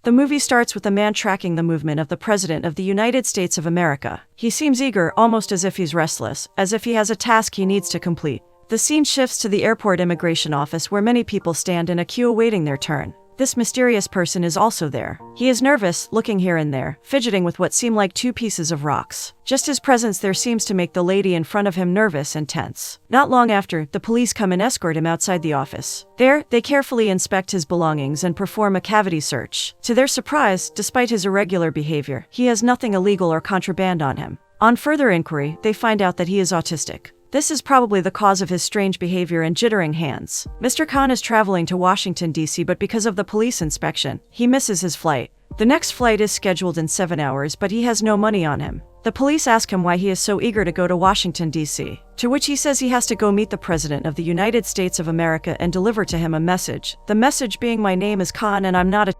The movie starts with a man tracking the movement of the President of the United States of America. He seems eager, almost as if he's restless, as if he has a task he needs to complete. The scene shifts to the airport immigration office where many people stand in a queue awaiting their turn. This mysterious person is also there. He is nervous, looking here and there, fidgeting with what seem like two pieces of rocks. Just his presence there seems to make the lady in front of him nervous and tense. Not long after, the police come and escort him outside the office. There, they carefully inspect his belongings and perform a cavity search. To their surprise, despite his irregular behavior, he has nothing illegal or contraband on him. On further inquiry, they find out that he is autistic. This is probably the cause of his strange behavior and jittering hands. Mr. Khan is traveling to Washington, D.C., but because of the police inspection, he misses his flight. The next flight is scheduled in 7 hours, but he has no money on him. The police ask him why he is so eager to go to Washington, D.C., to which he says he has to go meet the President of the United States of America and deliver to him a message. The message being, "My name is Khan and I'm not a..."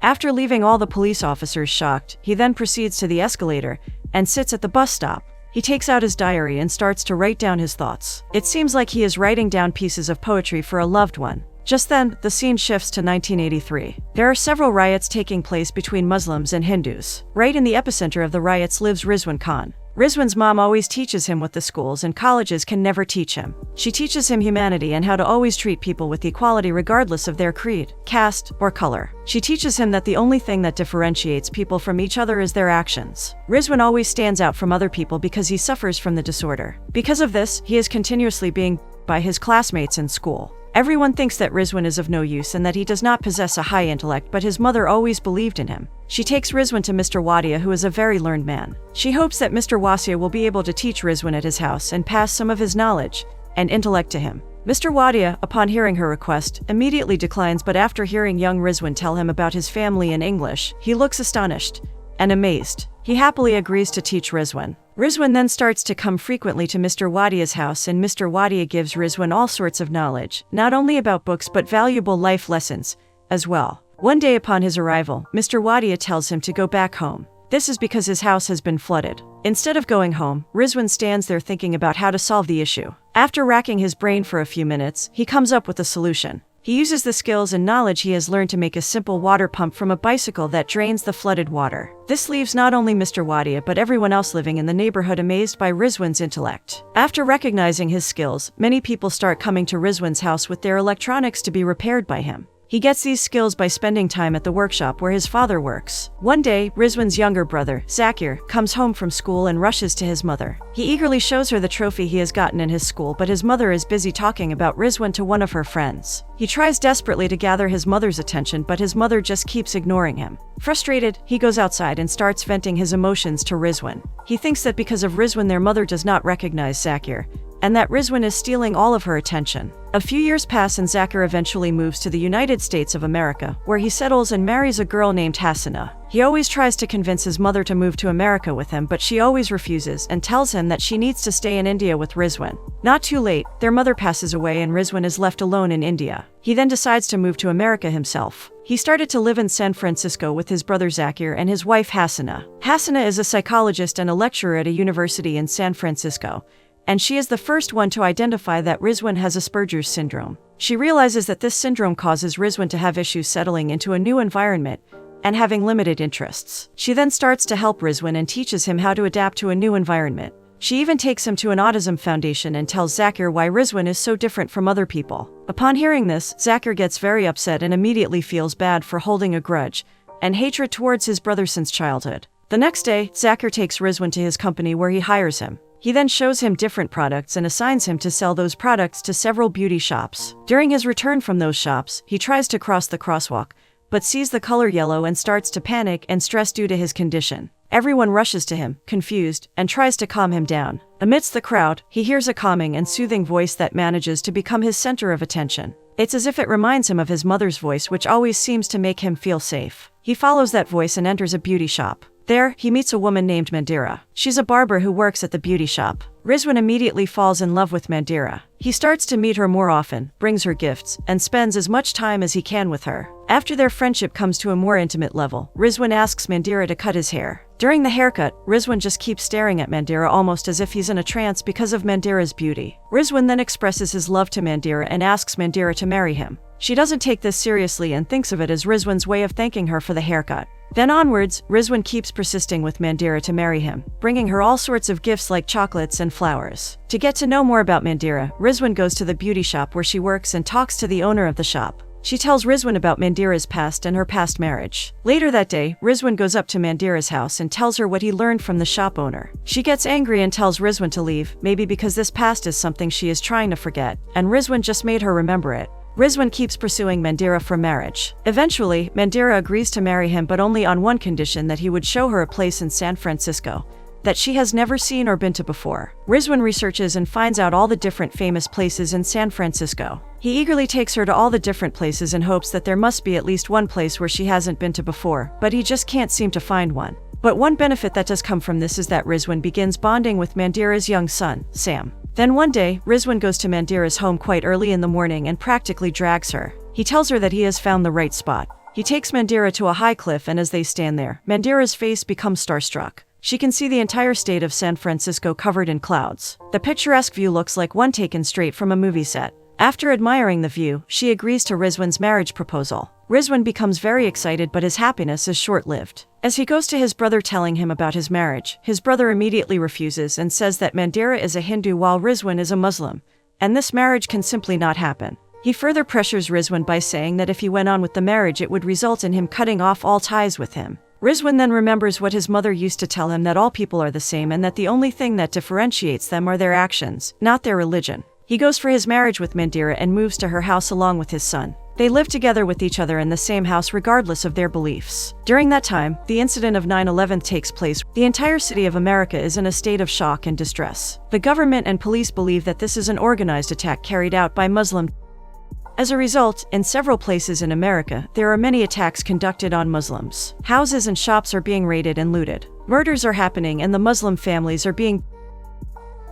After leaving all the police officers shocked, he then proceeds to the escalator and sits at the bus stop. He takes out his diary and starts to write down his thoughts. It seems like he is writing down pieces of poetry for a loved one. Just then, the scene shifts to 1983. There are several riots taking place between Muslims and Hindus. Right in the epicenter of the riots lives Rizwan Khan. Rizwan's mom always teaches him what the schools and colleges can never teach him. She teaches him humanity and how to always treat people with equality regardless of their creed, caste, or color. She teaches him that the only thing that differentiates people from each other is their actions. Rizwan always stands out from other people because he suffers from the disorder. Because of this, he is continuously being by his classmates in school. Everyone thinks that Rizwan is of no use and that he does not possess a high intellect, but his mother always believed in him. She takes Rizwan to Mr. Wadia, who is a very learned man. She hopes that Mr. Wasia will be able to teach Rizwan at his house and pass some of his knowledge and intellect to him. Mr. Wadia, upon hearing her request, immediately declines, but after hearing young Rizwan tell him about his family in English, he looks astonished and amazed. He happily agrees to teach Rizwan. Rizwan then starts to come frequently to Mr. Wadia's house, and Mr. Wadia gives Rizwan all sorts of knowledge, not only about books but valuable life lessons as well. One day upon his arrival, Mr. Wadia tells him to go back home. This is because his house has been flooded. Instead of going home, Rizwan stands there thinking about how to solve the issue. After racking his brain for a few minutes, he comes up with a solution. He uses the skills and knowledge he has learned to make a simple water pump from a bicycle that drains the flooded water. This leaves not only Mr. Wadia but everyone else living in the neighborhood amazed by Rizwan's intellect. After recognizing his skills, many people start coming to Rizwan's house with their electronics to be repaired by him. He gets these skills by spending time at the workshop where his father works. One day, Rizwan's younger brother, Zakir, comes home from school and rushes to his mother. He eagerly shows her the trophy he has gotten in his school, but his mother is busy talking about Rizwan to one of her friends. He tries desperately to gather his mother's attention, but his mother just keeps ignoring him. Frustrated, he goes outside and starts venting his emotions to Rizwan. He thinks that because of Rizwan, their mother does not recognize Zakir, and that Rizwan is stealing all of her attention. A few years pass and Zakir eventually moves to the United States of America, where he settles and marries a girl named Hasina. He always tries to convince his mother to move to America with him, but she always refuses and tells him that she needs to stay in India with Rizwan. Not too late, their mother passes away and Rizwan is left alone in India. He then decides to move to America himself. He started to live in San Francisco with his brother Zakir and his wife Hasina. Hasina is a psychologist and a lecturer at a university in San Francisco, and she is the first one to identify that Rizwan has Asperger's syndrome. She realizes that this syndrome causes Rizwan to have issues settling into a new environment and having limited interests. She then starts to help Rizwan and teaches him how to adapt to a new environment. She even takes him to an autism foundation and tells Zakir why Rizwan is so different from other people. Upon hearing this, Zakir gets very upset and immediately feels bad for holding a grudge and hatred towards his brother since childhood. The next day, Zakir takes Rizwan to his company where he hires him. He then shows him different products and assigns him to sell those products to several beauty shops. During his return from those shops, he tries to cross the crosswalk, but sees the color yellow and starts to panic and stress due to his condition. Everyone rushes to him, confused, and tries to calm him down. Amidst the crowd, he hears a calming and soothing voice that manages to become his center of attention. It's as if it reminds him of his mother's voice, which always seems to make him feel safe. He follows that voice and enters a beauty shop. There, he meets a woman named Mandira. She's a barber who works at the beauty shop. Rizwan immediately falls in love with Mandira. He starts to meet her more often, brings her gifts, and spends as much time as he can with her. After their friendship comes to a more intimate level, Rizwan asks Mandira to cut his hair. During the haircut, Rizwan just keeps staring at Mandira almost as if he's in a trance because of Mandira's beauty. Rizwan then expresses his love to Mandira and asks Mandira to marry him. She doesn't take this seriously and thinks of it as Rizwan's way of thanking her for the haircut. Then onwards, Rizwan keeps persisting with Mandira to marry him, bringing her all sorts of gifts like chocolates and flowers. To get to know more about Mandira, Rizwan goes to the beauty shop where she works and talks to the owner of the shop. She tells Rizwan about Mandira's past and her past marriage. Later that day, Rizwan goes up to Mandira's house and tells her what he learned from the shop owner. She gets angry and tells Rizwan to leave, maybe because this past is something she is trying to forget, and Rizwan just made her remember it. Rizwan keeps pursuing Mandira for marriage. Eventually, Mandira agrees to marry him, but only on one condition: that he would show her a place in San Francisco that she has never seen or been to before. Rizwan researches and finds out all the different famous places in San Francisco. He eagerly takes her to all the different places in hopes that there must be at least one place where she hasn't been to before, but he just can't seem to find one. But one benefit that does come from this is that Rizwan begins bonding with Mandira's young son, Sam. Then one day, Rizwan goes to Mandira's home quite early in the morning and practically drags her. He tells her that he has found the right spot. He takes Mandira to a high cliff, and as they stand there, Mandira's face becomes starstruck. She can see the entire state of San Francisco covered in clouds. The picturesque view looks like one taken straight from a movie set. After admiring the view, she agrees to Rizwan's marriage proposal. Rizwan becomes very excited, but his happiness is short-lived. As he goes to his brother telling him about his marriage, his brother immediately refuses and says that Mandira is a Hindu while Rizwan is a Muslim, and this marriage can simply not happen. He further pressures Rizwan by saying that if he went on with the marriage, it would result in him cutting off all ties with him. Rizwan then remembers what his mother used to tell him, that all people are the same and that the only thing that differentiates them are their actions, not their religion. He goes for his marriage with Mandira and moves to her house along with his son. They live together with each other in the same house regardless of their beliefs. During that time, the incident of 9/11 takes place. The entire city of America is in a state of shock and distress. The government and police believe that this is an organized attack carried out by Muslims. As a result, in several places in America, there are many attacks conducted on Muslims. Houses and shops are being raided and looted. Murders are happening and the Muslim families are being...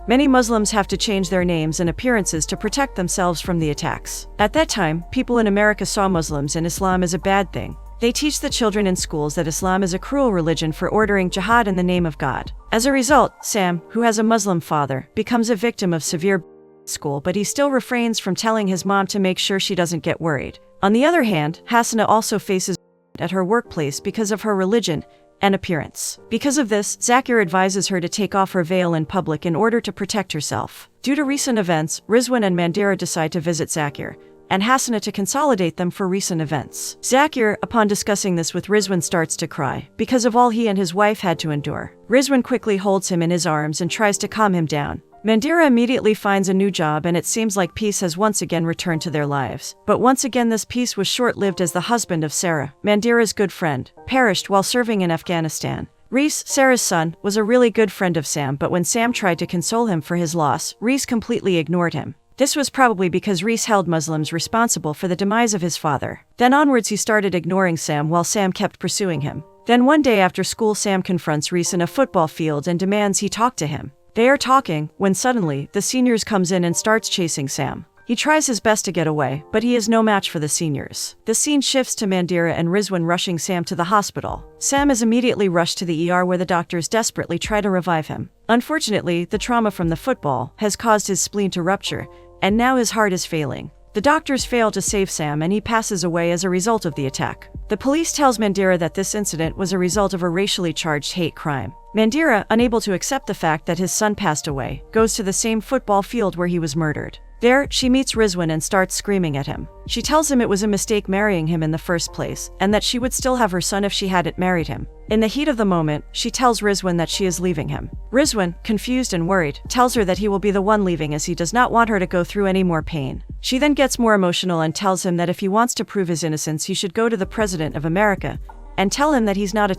Many Muslims have to change their names and appearances to protect themselves from the attacks. At that time, people in America saw Muslims and Islam as a bad thing. They teach the children in schools that Islam is a cruel religion for ordering jihad in the name of God. As a result, Sam, who has a Muslim father, becomes a victim of severe school, but he still refrains from telling his mom to make sure she doesn't get worried. On the other hand, Hasana also faces at her workplace because of her religion and appearance. Because of this, Zakir advises her to take off her veil in public in order to protect herself. Due to recent events, Rizwan and Mandira decide to visit Zakir and Hasana to consolidate them for recent events. Zakir, upon discussing this with Rizwan, starts to cry because of all he and his wife had to endure. Rizwan quickly holds him in his arms and tries to calm him down. Mandira immediately finds a new job and it seems like peace has once again returned to their lives. But once again this peace was short-lived as the husband of Sarah, Mandira's good friend, perished while serving in Afghanistan. Reese, Sarah's son, was a really good friend of Sam, but when Sam tried to console him for his loss, Reese completely ignored him. This was probably because Reese held Muslims responsible for the demise of his father. Then onwards he started ignoring Sam while Sam kept pursuing him. Then one day after school, Sam confronts Reese in a football field and demands he talk to him. They are talking, when suddenly, the seniors comes in and starts chasing Sam. He tries his best to get away, but he is no match for the seniors. The scene shifts to Mandira and Rizwan rushing Sam to the hospital. Sam is immediately rushed to the ER where the doctors desperately try to revive him. Unfortunately, the trauma from the football has caused his spleen to rupture, and now his heart is failing. The doctors fail to save Sam and he passes away as a result of the attack. The police tells Mandira that this incident was a result of a racially charged hate crime. Mandira, unable to accept the fact that his son passed away, goes to the same football field where he was murdered. There, she meets Rizwan and starts screaming at him. She tells him it was a mistake marrying him in the first place, and that she would still have her son if she hadn't married him. In the heat of the moment, she tells Rizwan that she is leaving him. Rizwan, confused and worried, tells her that he will be the one leaving as he does not want her to go through any more pain. She then gets more emotional and tells him that if he wants to prove his innocence, he should go to the President of America and tell him that he's not a...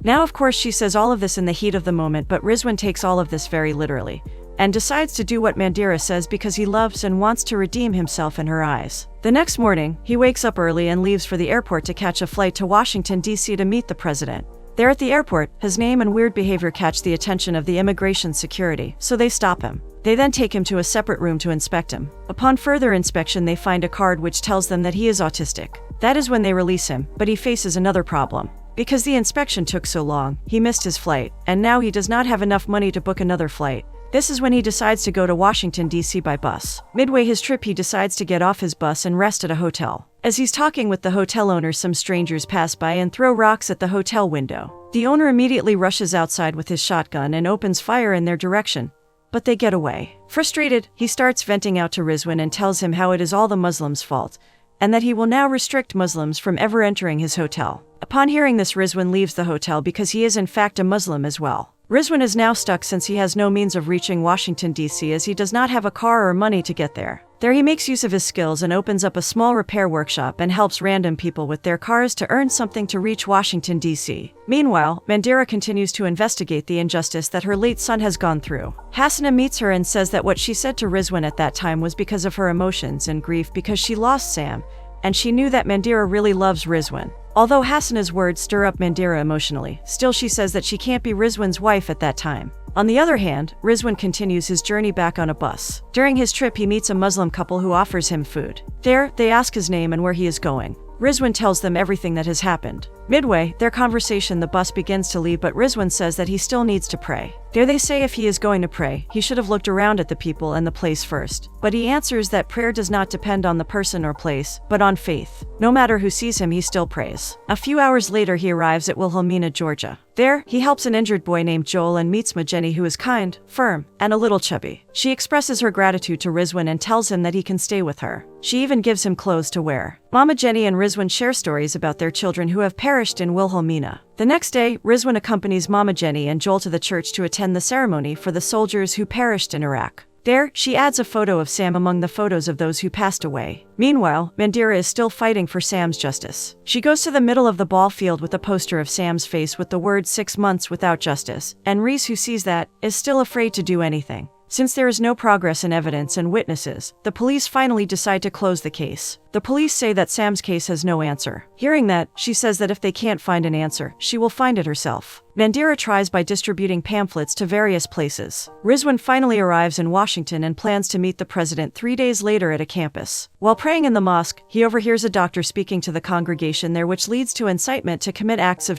Now of course she says all of this in the heat of the moment, but Rizwan takes all of this very literally and decides to do what Mandira says because he loves and wants to redeem himself in her eyes. The next morning, he wakes up early and leaves for the airport to catch a flight to Washington, D.C. to meet the president. There at the airport, his name and weird behavior catch the attention of the immigration security, so they stop him. They then take him to a separate room to inspect him. Upon further inspection, they find a card which tells them that he is autistic. That is when they release him, but he faces another problem. Because the inspection took so long, he missed his flight, and now he does not have enough money to book another flight. This is when he decides to go to Washington, D.C. by bus. Midway his trip, he decides to get off his bus and rest at a hotel. As he's talking with the hotel owner, some strangers pass by and throw rocks at the hotel window. The owner immediately rushes outside with his shotgun and opens fire in their direction, but they get away. Frustrated, he starts venting out to Rizwan and tells him how it is all the Muslims' fault, and that he will now restrict Muslims from ever entering his hotel. Upon hearing this, Rizwan leaves the hotel because he is in fact a Muslim as well. Rizwan is now stuck since he has no means of reaching Washington, D.C. as he does not have a car or money to get there. There he makes use of his skills and opens up a small repair workshop and helps random people with their cars to earn something to reach Washington, D.C. Meanwhile, Mandira continues to investigate the injustice that her late son has gone through. Hasana meets her and says that what she said to Rizwan at that time was because of her emotions and grief because she lost Sam, and she knew that Mandira really loves Rizwan. Although Hasana's words stir up Mandira emotionally, still she says that she can't be Rizwan's wife at that time. On the other hand, Rizwan continues his journey back on a bus. During his trip, he meets a Muslim couple who offers him food. There, they ask his name and where he is going. Rizwan tells them everything that has happened. Midway, their conversation, the bus begins to leave, but Rizwan says that he still needs to pray. There they say if he is going to pray, he should have looked around at the people and the place first. But he answers that prayer does not depend on the person or place, but on faith. No matter who sees him, he still prays. A few hours later, he arrives at Wilhelmina, Georgia. There, he helps an injured boy named Joel and meets Jenny, who is kind, firm, and a little chubby. She expresses her gratitude to Rizwan and tells him that he can stay with her. She even gives him clothes to wear. Mama Jenny and Rizwan share stories about their children who have perished in Wilhelmina. The next day, Rizwan accompanies Mama Jenny and Joel to the church to attend the ceremony for the soldiers who perished in Iraq. There, she adds a photo of Sam among the photos of those who passed away. Meanwhile, Mandira is still fighting for Sam's justice. She goes to the middle of the ball field with a poster of Sam's face with the words 6 months without justice, and Reese, who sees that, is still afraid to do anything. Since there is no progress in evidence and witnesses, the police finally decide to close the case. The police say that Sam's case has no answer. Hearing that, she says that if they can't find an answer, she will find it herself. Mandira tries by distributing pamphlets to various places. Rizwan finally arrives in Washington and plans to meet the president 3 days later at a campus. While praying in the mosque, he overhears a doctor speaking to the congregation there, which leads to incitement to commit acts of.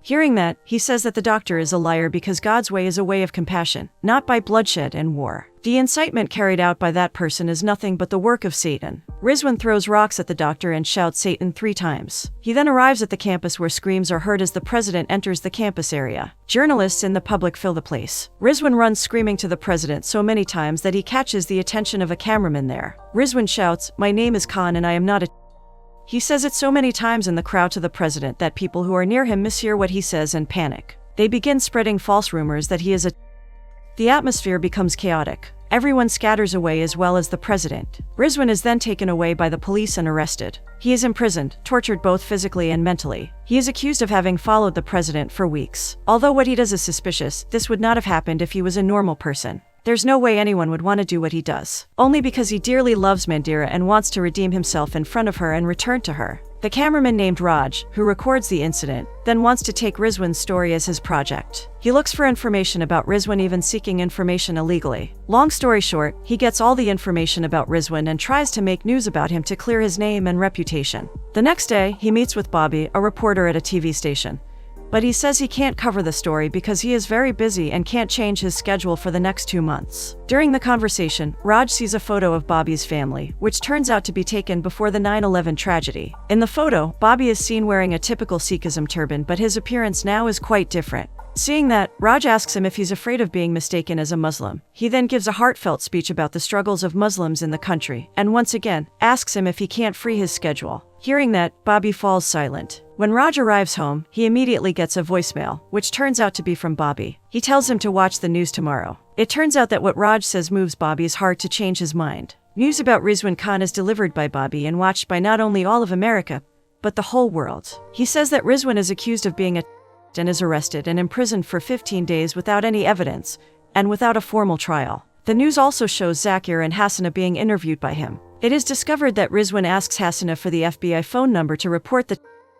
Hearing that, he says that the doctor is a liar because God's way is a way of compassion, not by bloodshed and war. The incitement carried out by that person is nothing but the work of Satan. Rizwan throws rocks at the doctor and shouts Satan 3 times. He then arrives at the campus where screams are heard as the president enters the campus area. Journalists in the public fill the place. Rizwan runs screaming to the president so many times that he catches the attention of a cameraman there. Rizwan shouts, "My name is Khan and I am not a." He says it so many times in the crowd to the president that people who are near him mishear what he says and panic. They begin spreading false rumors that he is a. The atmosphere becomes chaotic. Everyone scatters away as well as the president. Rizwan is then taken away by the police and arrested. He is imprisoned, tortured both physically and mentally. He is accused of having followed the president for weeks. Although what he does is suspicious, this would not have happened if he was a normal person. There's no way anyone would want to do what he does. Only because he dearly loves Mandira and wants to redeem himself in front of her and return to her. The cameraman named Raj, who records the incident, then wants to take Rizwan's story as his project. He looks for information about Rizwan, even seeking information illegally. Long story short, he gets all the information about Rizwan and tries to make news about him to clear his name and reputation. The next day, he meets with Bobby, a reporter at a TV station. But he says he can't cover the story because he is very busy and can't change his schedule for the next 2 months. During the conversation, Raj sees a photo of Bobby's family, which turns out to be taken before the 9/11 tragedy. In the photo, Bobby is seen wearing a typical Sikhism turban, but his appearance now is quite different. Seeing that, Raj asks him if he's afraid of being mistaken as a Muslim. He then gives a heartfelt speech about the struggles of Muslims in the country, and once again, asks him if he can't free his schedule. Hearing that, Bobby falls silent. When Raj arrives home, he immediately gets a voicemail, which turns out to be from Bobby. He tells him to watch the news tomorrow. It turns out that what Raj says moves Bobby's heart to change his mind. News about Rizwan Khan is delivered by Bobby and watched by not only all of America, but the whole world. He says that Rizwan is accused of being a and is arrested and imprisoned for 15 days without any evidence, and without a formal trial. The news also shows Zakir and Hasana being interviewed by him. It is discovered that Rizwan asks Hasana for the FBI phone number to report the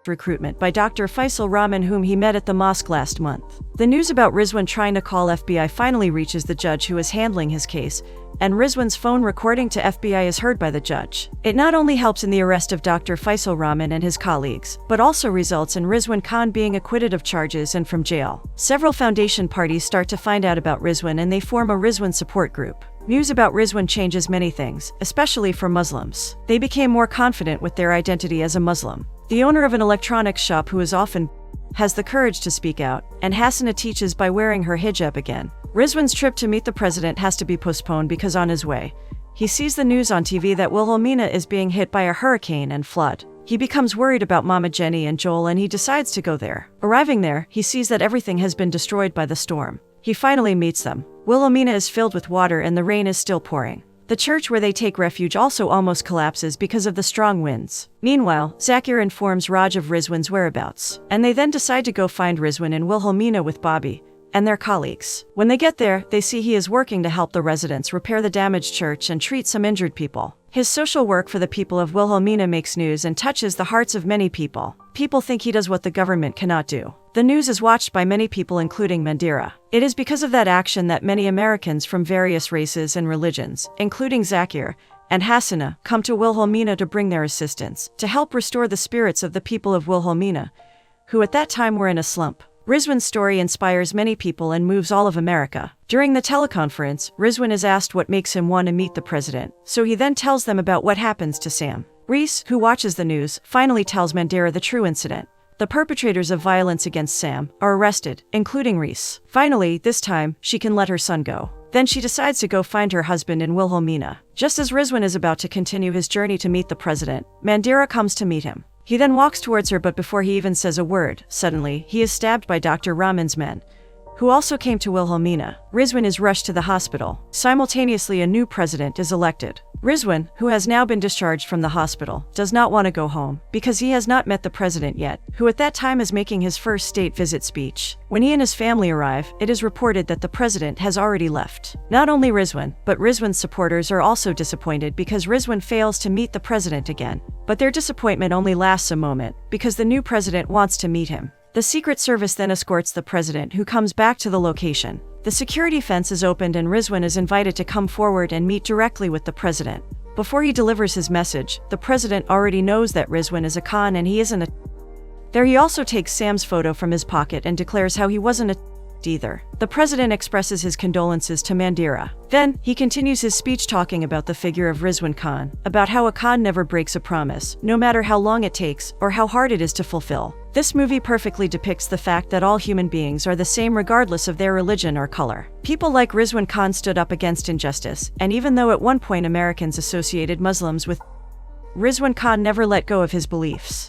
recruitment by Dr. Faisal Rahman, whom he met at the mosque last month. The news about Rizwan trying to call FBI finally reaches the judge who is handling his case, and Rizwan's phone recording to FBI is heard by the judge. It not only helps in the arrest of Dr. Faisal Rahman and his colleagues, but also results in Rizwan Khan being acquitted of charges and from jail. Several foundation parties start to find out about Rizwan and they form a Rizwan support group. News about Rizwan changes many things, especially for Muslims. They became more confident with their identity as a Muslim. The owner of an electronics shop, who is often has the courage to speak out, and Hassana teaches by wearing her hijab again. Rizwan's trip to meet the president has to be postponed because on his way, he sees the news on TV that Wilhelmina is being hit by a hurricane and flood. He becomes worried about Mama Jenny and Joel and he decides to go there. Arriving there, he sees that everything has been destroyed by the storm. He finally meets them. Wilhelmina is filled with water and the rain is still pouring. The church where they take refuge also almost collapses because of the strong winds. Meanwhile, Zakir informs Raj of Rizwan's whereabouts, and they then decide to go find Rizwan and Wilhelmina with Bobby and their colleagues. When they get there, they see he is working to help the residents repair the damaged church and treat some injured people. His social work for the people of Wilhelmina makes news and touches the hearts of many people. People think he does what the government cannot do. The news is watched by many people, including Mandira. It is because of that action that many Americans from various races and religions, including Zakir and Hassana, come to Wilhelmina to bring their assistance, to help restore the spirits of the people of Wilhelmina, who at that time were in a slump. Rizwan's story inspires many people and moves all of America. During the teleconference, Rizwan is asked what makes him want to meet the president, so he then tells them about what happens to Sam. Reese, who watches the news, finally tells Mandira the true incident. The perpetrators of violence against Sam are arrested, including Reese. Finally, this time, she can let her son go. Then she decides to go find her husband in Wilhelmina. Just as Rizwan is about to continue his journey to meet the president, Mandira comes to meet him. He then walks towards her, but before he even says a word, suddenly, he is stabbed by Dr. Rahman's men, who also came to Wilhelmina. Rizwan is rushed to the hospital. Simultaneously, a new president is elected. Rizwan, who has now been discharged from the hospital, does not want to go home because he has not met the president yet, who at that time is making his first state visit speech. When he and his family arrive, it is reported that the president has already left. Not only Rizwan, but Rizwan's supporters are also disappointed because Rizwan fails to meet the president again. But their disappointment only lasts a moment because the new president wants to meet him. The Secret Service then escorts the president, who comes back to the location. The security fence is opened and Rizwan is invited to come forward and meet directly with the president. Before he delivers his message, the president already knows that Rizwan is a con and he isn't a there. He also takes Sam's photo from his pocket and declares how he wasn't a either. The president expresses his condolences to Mandira. Then, he continues his speech talking about the figure of Rizwan Khan, about how a Khan never breaks a promise, no matter how long it takes or how hard it is to fulfill. This movie perfectly depicts the fact that all human beings are the same regardless of their religion or color. People like Rizwan Khan stood up against injustice, and even though at one point Americans associated Muslims with Rizwan Khan never let go of his beliefs.